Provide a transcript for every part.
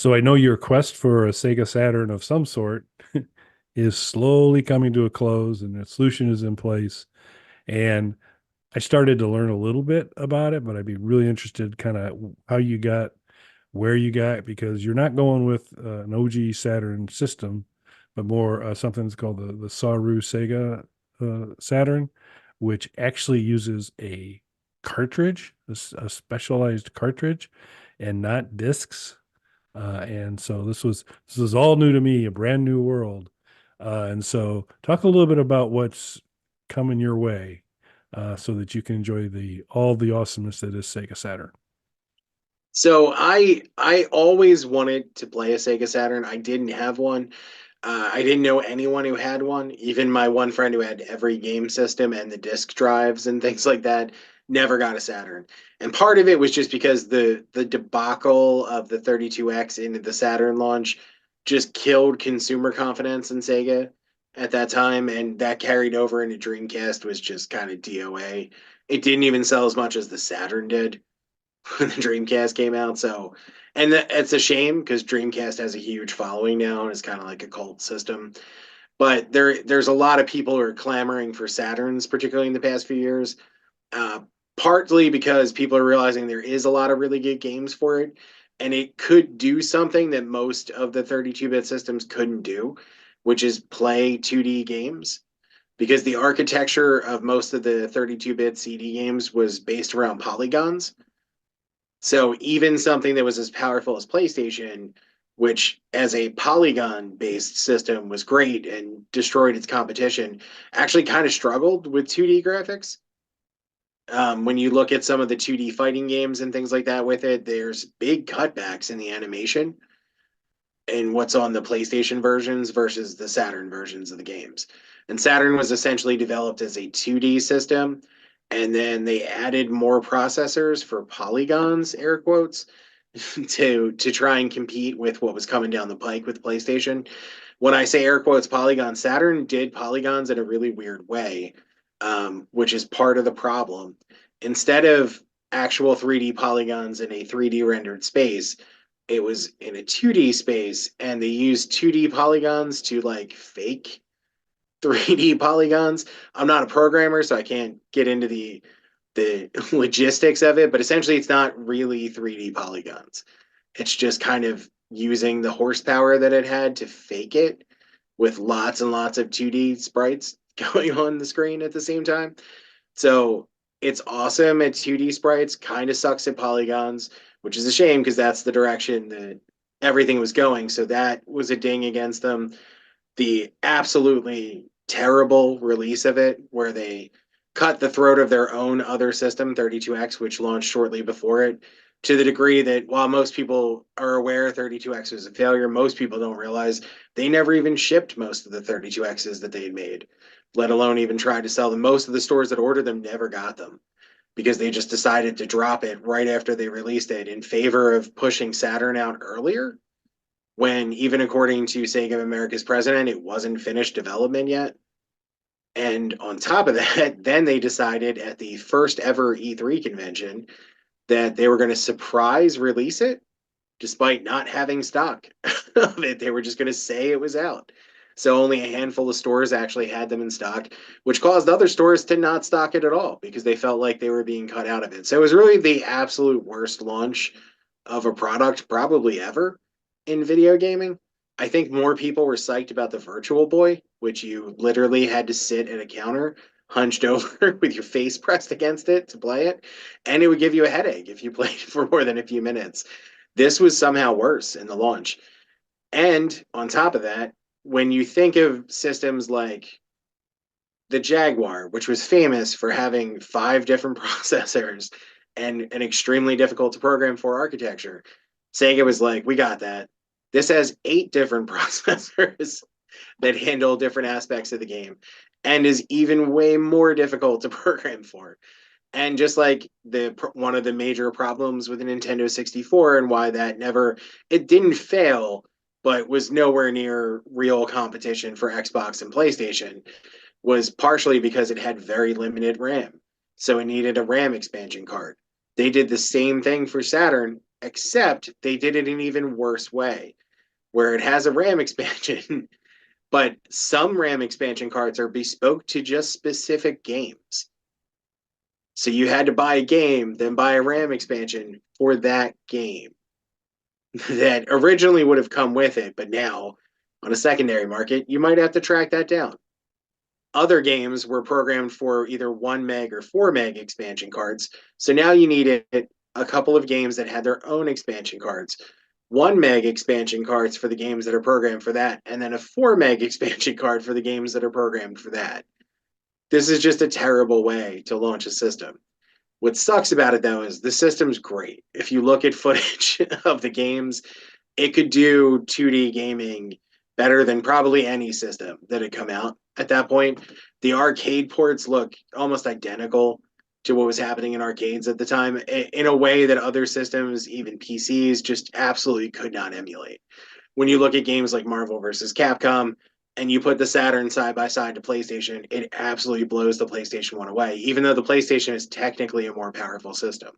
So I know your quest for a Sega Saturn of some sort is slowly coming to a close and the solution is in place. And I started to learn a little bit about it, but I'd be really interested kind of how you got where you got because you're not going with an OG Saturn system, but more something that's called the Saroo Sega Saturn, which actually uses a cartridge, a specialized cartridge, and not discs. And so this was all new to me, a brand new world. And so talk a little bit about what's coming your way, so that you can enjoy the all the awesomeness that is Sega Saturn. So I always wanted to play a Sega Saturn. I didn't have one. I didn't know anyone who had one. Even my one friend who had every game system and the disc drives and things like that never got a Saturn. And part of it was just because the debacle of the 32X into the Saturn launch just killed consumer confidence in Sega at that time, and that carried over into Dreamcast was just kind of DOA. It didn't even sell as much as the Saturn did when the Dreamcast came out. So, and it's a shame because Dreamcast has a huge following now and it's kind of like a cult system. But there's a lot of people who are clamoring for Saturns, particularly in the past few years. Uh, Partly because people are realizing there is a lot of really good games for it, and it could do something that most of the 32-bit systems couldn't do, which is play 2D games. Because the architecture of most of the 32-bit CD games was based around polygons, so even something that was as powerful as PlayStation, which as a polygon based system was great and destroyed its competition, actually kind of struggled with 2D graphics. When you look at some of the 2D fighting games and things like that with it, there's big cutbacks in the animation in what's on the PlayStation versions versus the Saturn versions of the games. And Saturn was essentially developed as a 2D system, and then they added more processors for polygons, air quotes, to try and compete with what was coming down the pike with PlayStation. When I say air quotes polygon, Saturn did polygons in a really weird way, which is part of the problem. Instead of actual 3D polygons in a 3D rendered space, it was in a 2D space, and they used 2D polygons to like fake 3D polygons. I'm not a programmer, so I can't get into the logistics of it, but essentially it's not really 3D polygons. It's just kind of using the horsepower that it had to fake it with lots and lots of 2D sprites going on the screen at the same time. So it's awesome at 2D sprites, kind of sucks at polygons, which is a shame because that's the direction that everything was going. So that was a ding against them. The absolutely terrible release of it, where they cut the throat of their own other system, 32X, which launched shortly before it, to the degree that while most people are aware 32X was a failure, most people don't realize they never even shipped most of the 32Xs that they had made, let alone even tried to sell them. Most of the stores that ordered them never got them because they just decided to drop it right after they released it in favor of pushing Saturn out earlier, when even according to Sega America's president, it wasn't finished development yet. And on top of that, then they decided at the first ever E3 convention that they were going to surprise release it despite not having stock of it. They were just going to say it was out. So only a handful of stores actually had them in stock, which caused other stores to not stock it at all because they felt like they were being cut out of it. So it was really the absolute worst launch of a product probably ever in video gaming. I think more people were psyched about the Virtual Boy, which you literally had to sit at a counter hunched over with your face pressed against it to play it, and it would give you a headache if you played for more than a few minutes. This was somehow worse in the launch. And on top of that, when you think of systems like the Jaguar, which was famous for having 5 different processors and an extremely difficult to program for architecture, Sega was like, we got that. This has 8 different processors that handle different aspects of the game and is even way more difficult to program for. And just like the one of the major problems with the Nintendo 64 and why that never, it didn't fail, but was nowhere near real competition for Xbox and PlayStation, was partially because it had very limited RAM. So it needed a RAM expansion card. They did the same thing for Saturn except they did it in an even worse way, where it has a RAM expansion, but some RAM expansion cards are bespoke to just specific games. So you had to buy a game, then buy a RAM expansion for that game that originally would have come with it, but now on a secondary market, you might have to track that down. Other games were programmed for either 1 meg or 4 meg expansion cards. So now you needed a couple of games that had their own expansion cards. 1 meg expansion cards for the games that are programmed for that, and then a 4 meg expansion card for the games that are programmed for that. This is just a terrible way to launch a system. What sucks about it though is the system's great. If you look at footage of the games, it could do 2D gaming better than probably any system that had come out at that point. The arcade ports look almost identical to what was happening in arcades at the time in a way that other systems, even PCs, just absolutely could not emulate. When you look at games like Marvel versus Capcom and you put the Saturn side by side to PlayStation, it absolutely blows the PlayStation 1 away, even though the PlayStation is technically a more powerful system.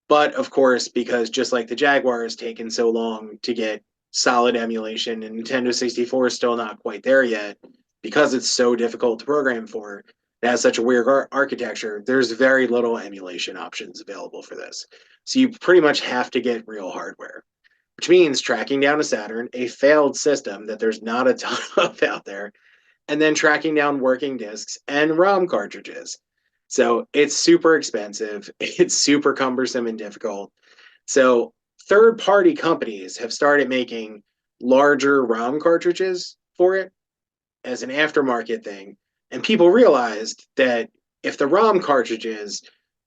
But of course, because just like the Jaguar has taken so long to get solid emulation and Nintendo 64 is still not quite there yet, because it's so difficult to program for, it has such a weird architecture, there's very little emulation options available for this. So you pretty much have to get real hardware, which means tracking down a Saturn, a failed system that there's not a ton of out there, and then tracking down working discs and ROM cartridges. So it's super expensive, it's super cumbersome and difficult. So third party companies have started making larger ROM cartridges for it as an aftermarket thing. And people realized that if the ROM cartridges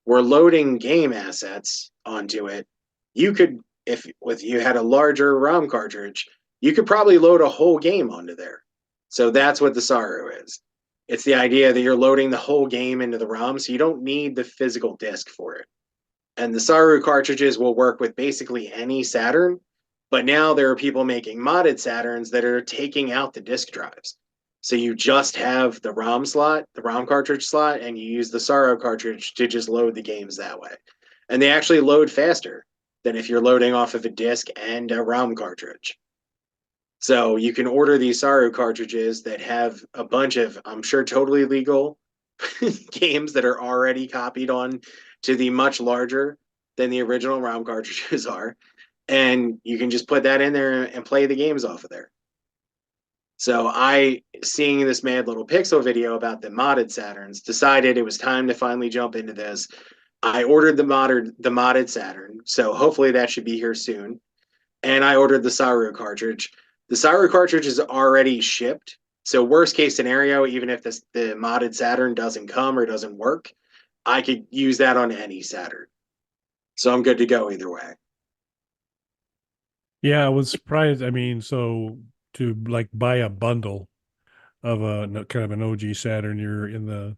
were loading game assets onto it, you could, if with you had a larger ROM cartridge, you could probably load a whole game onto there. So that's what the Saroo is. It's the idea that you're loading the whole game into the ROM, so you don't need the physical disc for it. And the Saroo cartridges will work with basically any Saturn, but now there are people making modded Saturns that are taking out the disk drives. So you just have the ROM slot, the ROM cartridge slot, and you use the Saroo cartridge to just load the games that way. And they actually load faster than if you're loading off of a disk and a ROM cartridge. So you can order these Saroo cartridges that have a bunch of, I'm sure, totally legal games that are already copied on to the much larger than the original ROM cartridges are. And you can just put that in there and play the games off of there. So I, seeing this Mad Little Pixel video about the modded Saturns, decided it was time to finally jump into this. I ordered the modded Saturn, so hopefully that should be here soon. And I ordered the Saroo cartridge. The Saroo cartridge is already shipped. So worst case scenario, even if the modded Saturn doesn't come or doesn't work, I could use that on any Saturn. So I'm good to go either way. Yeah, I was surprised. I mean, so to like buy a bundle of a kind of an OG Saturn, you're in the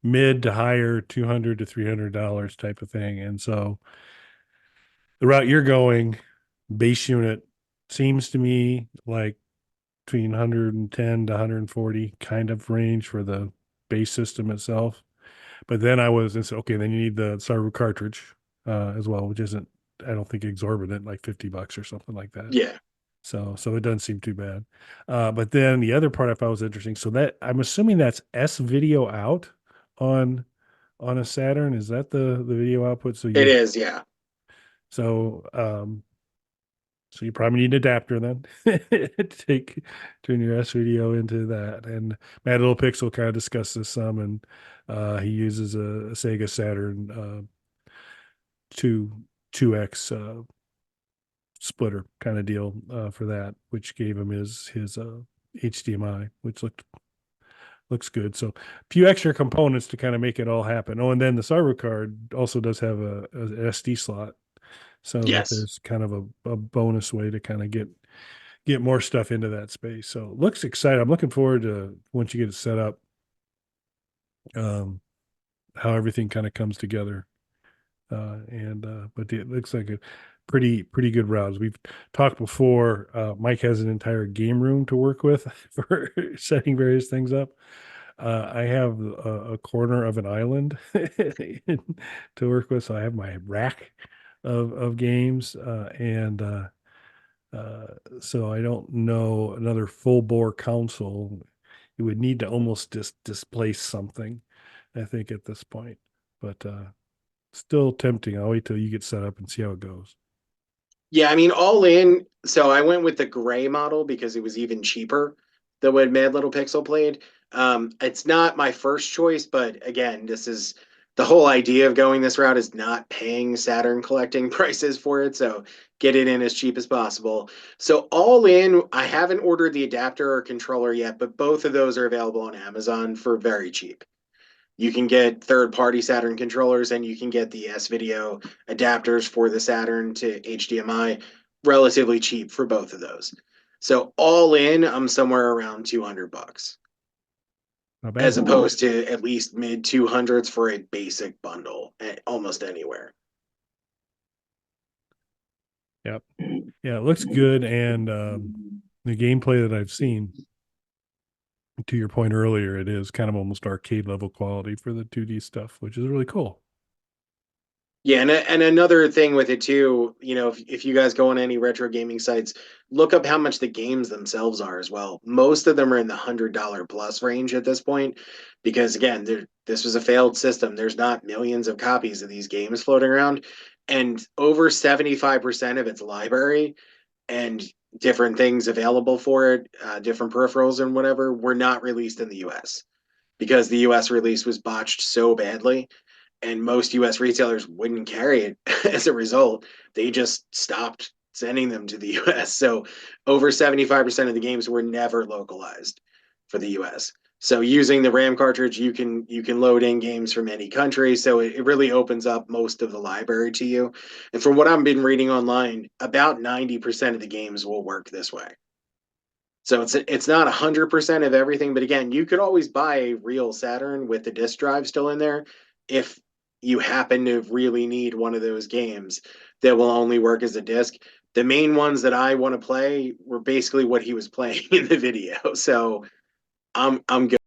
mid to higher $200 to $300 type of thing. And so the route you're going, base unit, seems to me like between 110 to 140 kind of range for the base system itself. But then I was, and so, okay, then you need the Saru cartridge as well, which isn't, I don't think exorbitant, like $50 or something like that. Yeah, So it doesn't seem too bad. But then the other part I thought was interesting. So that I'm assuming that's S video out on a Saturn. Is that the video output? it is. Yeah. So so you probably need an adapter then take turn your S video into that. And Mad Little Pixel kind of discussed this some, and he uses a Sega Saturn 2x splitter kind of deal for that, which gave him his HDMI, which looks good. So a few extra components to kind of make it all happen. Oh, and then the Saru card also does have a SD slot, so that Yes. there's kind of a bonus way to kind of get more stuff into that space. So it looks exciting. I'm looking forward to once you get it set up, um, how everything kind of comes together. But it looks like a pretty good routes. We've talked before. Mike has an entire game room to work with for setting various things up. I have a corner of an island to work with, so I have my rack of games, so I don't know another full bore console. It would need to almost displace something, I think, at this point. But still tempting. I'll wait till you get set up and see how it goes. Yeah, I mean, all in. So I went with the gray model because it was even cheaper than what Mad Little Pixel played. It's not my first choice, but again, this is the whole idea of going this route is not paying Saturn collecting prices for it. So get it in as cheap as possible. So all in, I haven't ordered the adapter or controller yet, but both of those are available on Amazon for very cheap. You can get third party Saturn controllers and you can get the S video adapters for the Saturn to HDMI relatively cheap for both of those. So all in, I'm somewhere around 200 bucks Not as bad. opposed to at least mid 200s for a basic bundle almost anywhere. Yep. Yeah, it looks good, and the gameplay that I've seen, to your point earlier, it is kind of almost arcade level quality for the 2D stuff, which is really cool. Yeah, and another thing with it too, if you guys go on any retro gaming sites, look up how much the games themselves are as well. Most of them are in the $100 plus range at this point, because again, this was a failed system. There's not millions of copies of these games floating around, and over 75% of its library and different things available for it, different peripherals and whatever, were not released in the US because the US release was botched so badly and most US retailers wouldn't carry it as a result. They just stopped sending them to the US. So over 75% of the games were never localized for the US. So using the RAM cartridge, you can load in games from any country. So it really opens up most of the library to you. And from what I've been reading online, about 90% of the games will work this way. So it's not 100% of everything, but again, you could always buy a real Saturn with the disk drive still in there if you happen to really need one of those games that will only work as a disc. The main ones that I want to play were basically what he was playing in the video. So I'm good.